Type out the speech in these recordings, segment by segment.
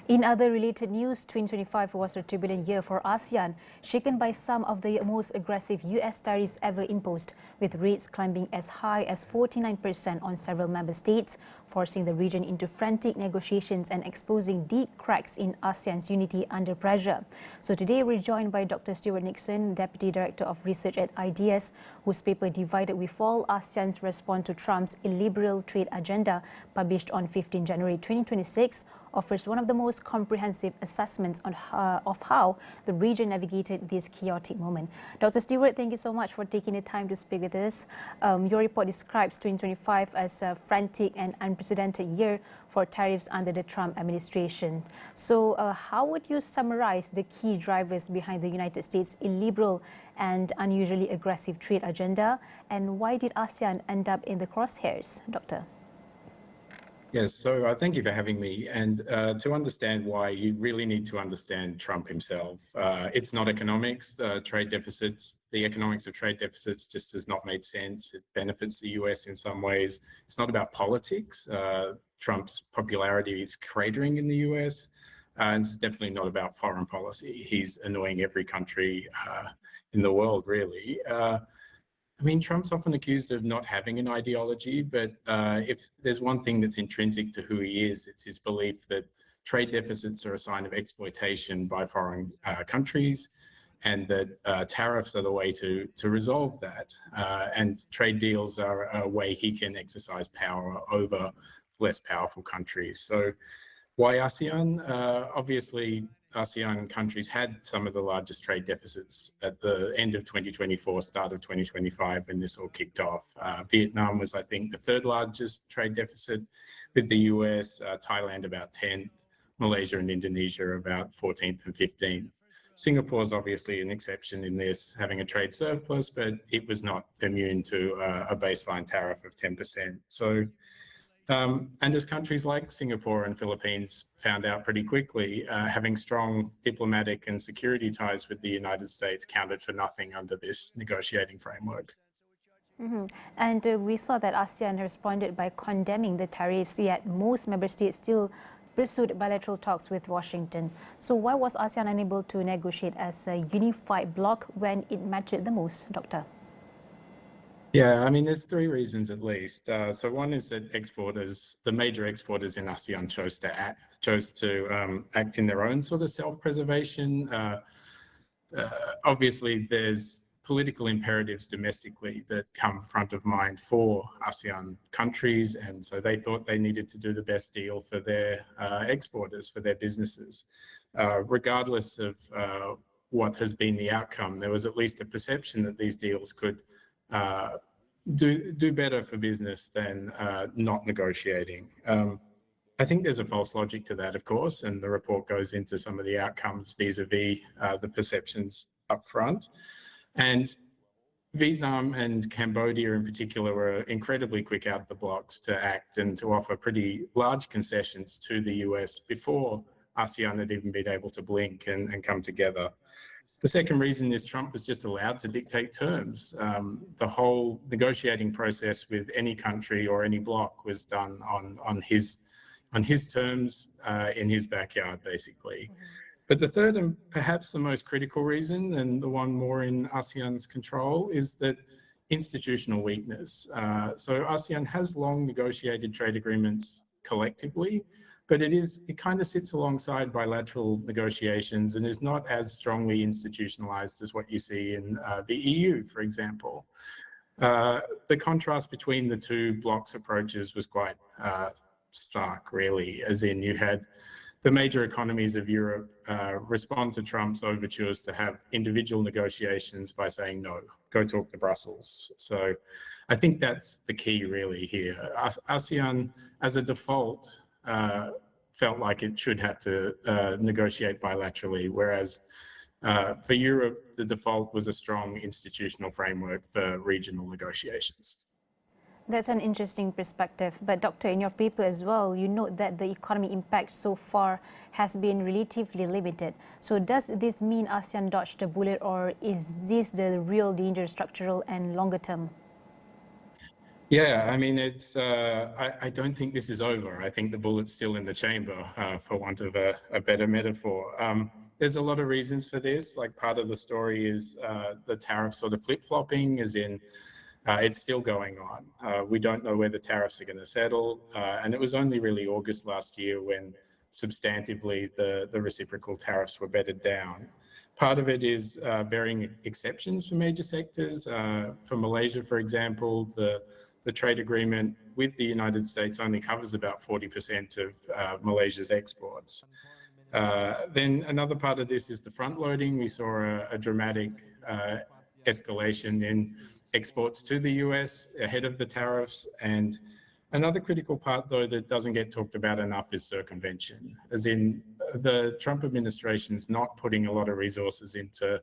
In other related news, 2025 was a turbulent year for ASEAN, shaken by some of the most aggressive US tariffs ever imposed, with rates climbing as high as 49% on several member states, forcing the region into frantic negotiations and exposing deep cracks in ASEAN's unity under pressure. So today we're joined by Dr. Stewart Nixon, Deputy Director of Research at IDS, whose paper Divided We Fall, ASEAN's Response to Trump's Illiberal Trade Agenda, published on 15 January 2026, offers one of the most comprehensive assessments of how the region navigated this chaotic moment. Dr. Stewart, thank you so much for taking the time to speak with us. Your report describes 2025 as a frantic and unprecedented year for tariffs under the Trump administration. So how would you summarize the key drivers behind the United States' illiberal and unusually aggressive trade agenda, and why did ASEAN end up in the crosshairs, Doctor? Yes, so thank you for having me. And to understand why, you really need to understand Trump himself. It's not economics, trade deficits. The economics of trade deficits just does not make sense. It benefits the US in some ways. It's not about politics. Trump's popularity is cratering in the US. And it's definitely not about foreign policy. He's annoying every country in the world, really. I mean, Trump's often accused of not having an ideology, but if there's one thing that's intrinsic to who he is, it's his belief that trade deficits are a sign of exploitation by foreign countries, and that tariffs are the way to resolve that. And trade deals are a way he can exercise power over less powerful countries. So why ASEAN? Obviously, ASEAN countries had some of the largest trade deficits at the end of 2024, start of 2025, when this all kicked off. Vietnam was, I think, the third largest trade deficit with the US, Thailand about 10th, Malaysia and Indonesia about 14th and 15th. Singapore is obviously an exception in this, having a trade surplus, but it was not immune to a baseline tariff of 10%. So, and as countries like Singapore and Philippines found out pretty quickly, having strong diplomatic and security ties with the United States counted for nothing under this negotiating framework. And we saw that ASEAN responded by condemning the tariffs, yet most member states still pursued bilateral talks with Washington. So why was ASEAN unable to negotiate as a unified bloc when it mattered the most, Doctor? Yeah, I mean, there's three reasons at least. So one is that the major exporters in ASEAN chose to act in their own sort of self-preservation. Obviously, there's political imperatives domestically that come front of mind for ASEAN countries, and so they thought they needed to do the best deal for their exporters, for their businesses. Regardless of what has been the outcome, there was at least a perception that these deals could do better for business than not negotiating. I think there's a false logic to that, of course, and the report goes into some of the outcomes vis-a-vis the perceptions up front. And Vietnam and Cambodia in particular were incredibly quick out of the blocks to act and to offer pretty large concessions to the US before ASEAN had even been able to blink and come together. The second reason is Trump was just allowed to dictate terms. The whole negotiating process with any country or any bloc was done on his terms in his backyard, basically. But the third and perhaps the most critical reason, and the one more in ASEAN's control, is that institutional weakness. So ASEAN has long negotiated trade agreements collectively, but it kind of sits alongside bilateral negotiations and is not as strongly institutionalized as what you see in the EU, for example. The contrast between the two blocs approaches was quite stark, really, as in you had the major economies of Europe respond to Trump's overtures to have individual negotiations by saying, no, go talk to Brussels. So I think that's the key really here. ASEAN, as a default, felt like it should have to negotiate bilaterally, whereas for Europe, the default was a strong institutional framework for regional negotiations. That's an interesting perspective. But Doctor, in your paper as well, you note that the economic impact so far has been relatively limited. So does this mean ASEAN dodged the bullet, or is this the real danger, structural and longer term? Yeah, I mean, I don't think this is over. I think the bullet's still in the chamber, for want of a better metaphor. There's a lot of reasons for this. Like, part of the story is the tariff sort of flip-flopping, as in it's still going on. We don't know where the tariffs are going to settle. And it was only really August last year when substantively the reciprocal tariffs were bedded down. Part of it is varying exceptions for major sectors. For Malaysia, for example, the trade agreement with the United States only covers about 40% of Malaysia's exports. Then another part of this is the front loading. We saw a dramatic escalation in exports to the US ahead of the tariffs. And another critical part, though, that doesn't get talked about enough is circumvention, as in the Trump administration's not putting a lot of resources into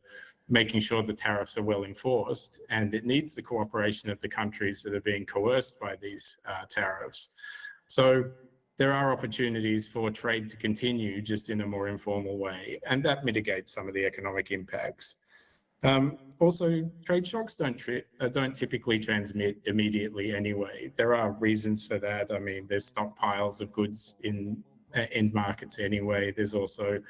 making sure the tariffs are well enforced, and it needs the cooperation of the countries that are being coerced by these tariffs. So there are opportunities for trade to continue just in a more informal way, and that mitigates some of the economic impacts. Also, trade shocks don't typically transmit immediately anyway. There are reasons for that. I mean, there's stockpiles of goods in markets anyway. There's also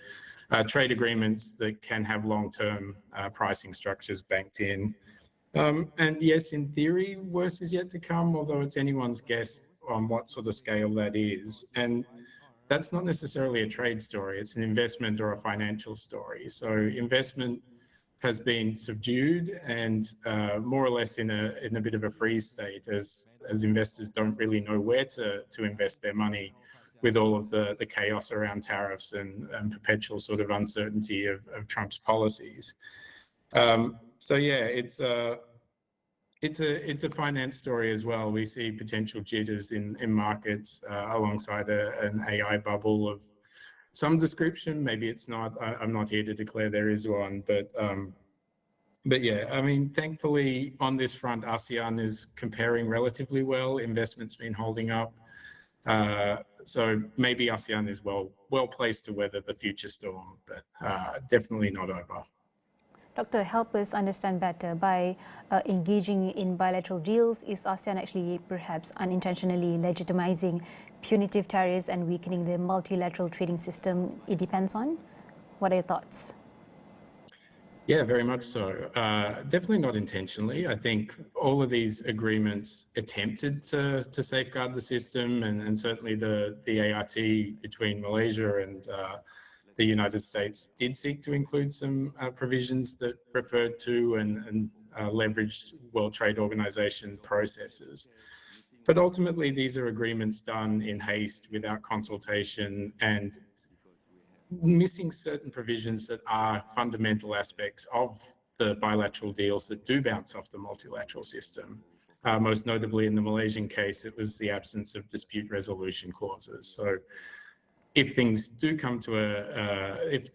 trade agreements that can have long-term pricing structures banked in. And yes, in theory, worse is yet to come, although it's anyone's guess on what sort of scale that is. And that's not necessarily a trade story. It's an investment or a financial story. So investment has been subdued and more or less in a bit of a freeze state, as investors don't really know where to invest their money with all of the chaos around tariffs and perpetual sort of uncertainty of Trump's policies. So yeah, it's a finance story as well. We see potential jitters in markets alongside an AI bubble of some description. Maybe it's not. I'm not here to declare there is one, but yeah, I mean, thankfully on this front, ASEAN is comparing relatively well. Investment's been holding up. So maybe ASEAN is well placed to weather the future storm, but definitely not over. Doctor, help us understand better. By engaging in bilateral deals, is ASEAN actually perhaps unintentionally legitimizing punitive tariffs and weakening the multilateral trading system it depends on? What are your thoughts? Yeah, very much so. Definitely not intentionally. I think all of these agreements attempted to safeguard the system, and certainly the ART between Malaysia and the United States did seek to include some provisions that referred to and leveraged World Trade Organization processes. But ultimately, these are agreements done in haste without consultation and missing certain provisions that are fundamental aspects of the bilateral deals that do bounce off the multilateral system. Most notably in the Malaysian case, it was the absence of dispute resolution clauses. So if things do come to if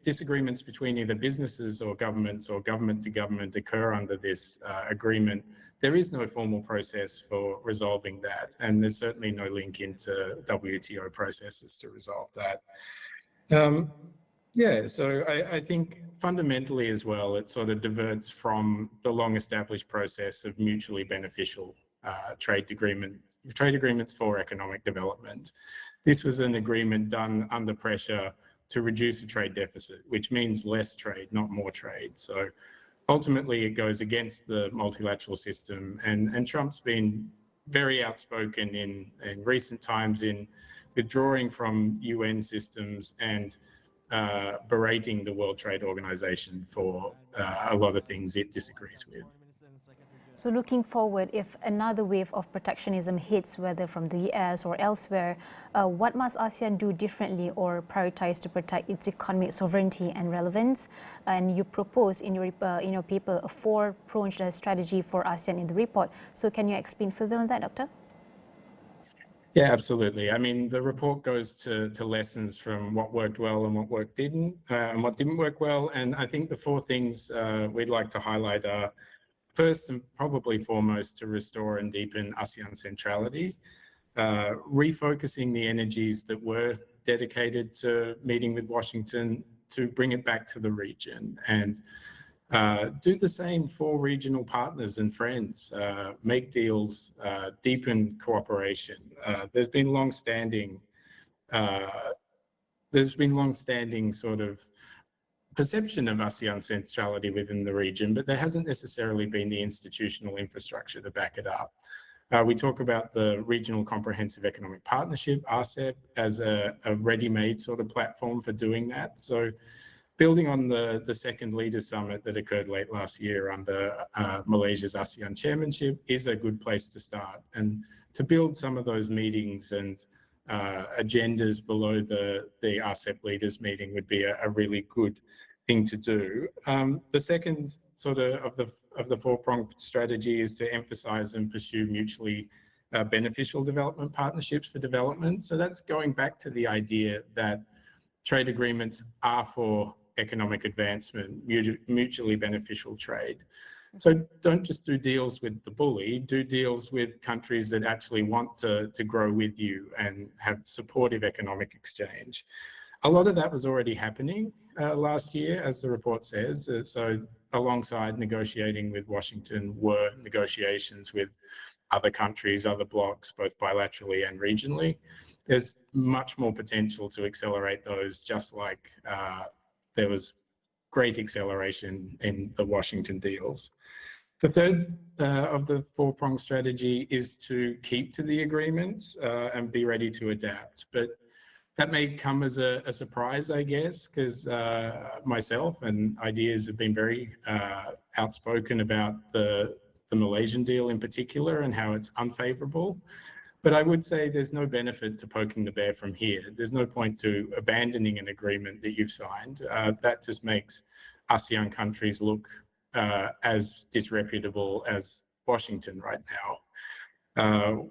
disagreements between either businesses or governments or government to government occur under this agreement, there is no formal process for resolving that. And there's certainly no link into WTO processes to resolve that. Yeah, so I think fundamentally as well, it sort of diverts from the long established process of mutually beneficial trade agreements for economic development. This was an agreement done under pressure to reduce a trade deficit, which means less trade, not more trade. So ultimately it goes against the multilateral system, and Trump's been very outspoken in recent times in withdrawing from UN systems and berating the World Trade Organization for a lot of things it disagrees with. So looking forward, if another wave of protectionism hits, whether from the US or elsewhere, what must ASEAN do differently or prioritize to protect its economic sovereignty and relevance? And you propose in your paper a four-pronged strategy for ASEAN in the report. So can you explain further on that, Doctor? Yeah, absolutely. I mean, the report goes to lessons from what worked well and what didn't work well. And I think the four things we'd like to highlight are, first and probably foremost, to restore and deepen ASEAN centrality, refocusing the energies that were dedicated to meeting with Washington to bring it back to the region, and Do the same for regional partners and friends. Make deals, deepen cooperation. There's been long-standing sort of perception of ASEAN centrality within the region, but there hasn't necessarily been the institutional infrastructure to back it up. We talk about the Regional Comprehensive Economic Partnership, RCEP, as a ready-made sort of platform for doing that. So building on the second Leaders Summit that occurred late last year under Malaysia's ASEAN chairmanship is a good place to start. And to build some of those meetings and agendas below the RCEP leaders meeting would be a really good thing to do. The second sort of the four-pronged strategy is to emphasise and pursue mutually beneficial development partnerships for development. So that's going back to the idea that trade agreements are for economic advancement, mutually beneficial trade. So don't just do deals with the bully, do deals with countries that actually want to grow with you and have supportive economic exchange. A lot of that was already happening last year, as the report says. So alongside negotiating with Washington were negotiations with other countries, other blocs, both bilaterally and regionally. There's much more potential to accelerate those, just like there was great acceleration in the Washington deals. The third of the four-pronged strategy is to keep to the agreements and be ready to adapt. But that may come as a surprise, I guess, because myself and Ideas have been very outspoken about the Malaysian deal in particular and how it's unfavourable. But I would say there's no benefit to poking the bear from here. There's no point to abandoning an agreement that you've signed. That just makes ASEAN countries look as disreputable as Washington right now.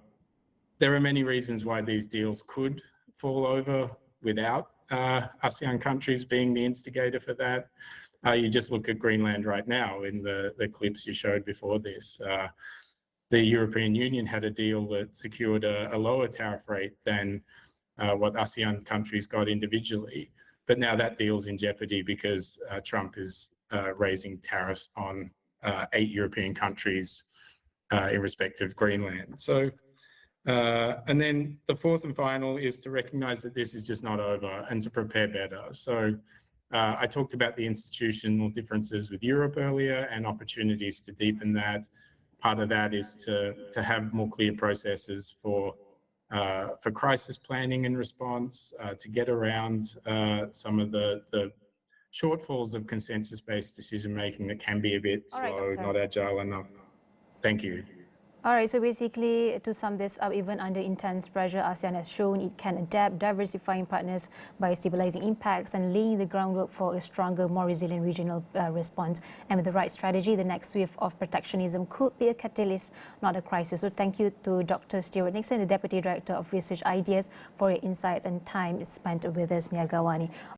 There are many reasons why these deals could fall over without ASEAN countries being the instigator for that. You just look at Greenland right now in the clips you showed before this. The European Union had a deal that secured a lower tariff rate than what ASEAN countries got individually. But now that deal's in jeopardy because Trump is raising tariffs on 8 European countries in respect of Greenland. So, and then the fourth and final is to recognise that this is just not over and to prepare better. So I talked about the institutional differences with Europe earlier and opportunities to deepen that. Part of that is to have more clear processes for crisis planning and response, to get around some of the shortfalls of consensus-based decision-making that can be a bit slow, not agile enough. Thank you. All right, so basically, to sum this up, even under intense pressure, ASEAN has shown it can adapt, diversifying partners by stabilizing impacts and laying the groundwork for a stronger, more resilient regional response. And with the right strategy, the next wave of protectionism could be a catalyst, not a crisis. So thank you to Dr. Stewart Nixon, the Deputy Director of Research Ideas, for your insights and time spent with us, AWANI.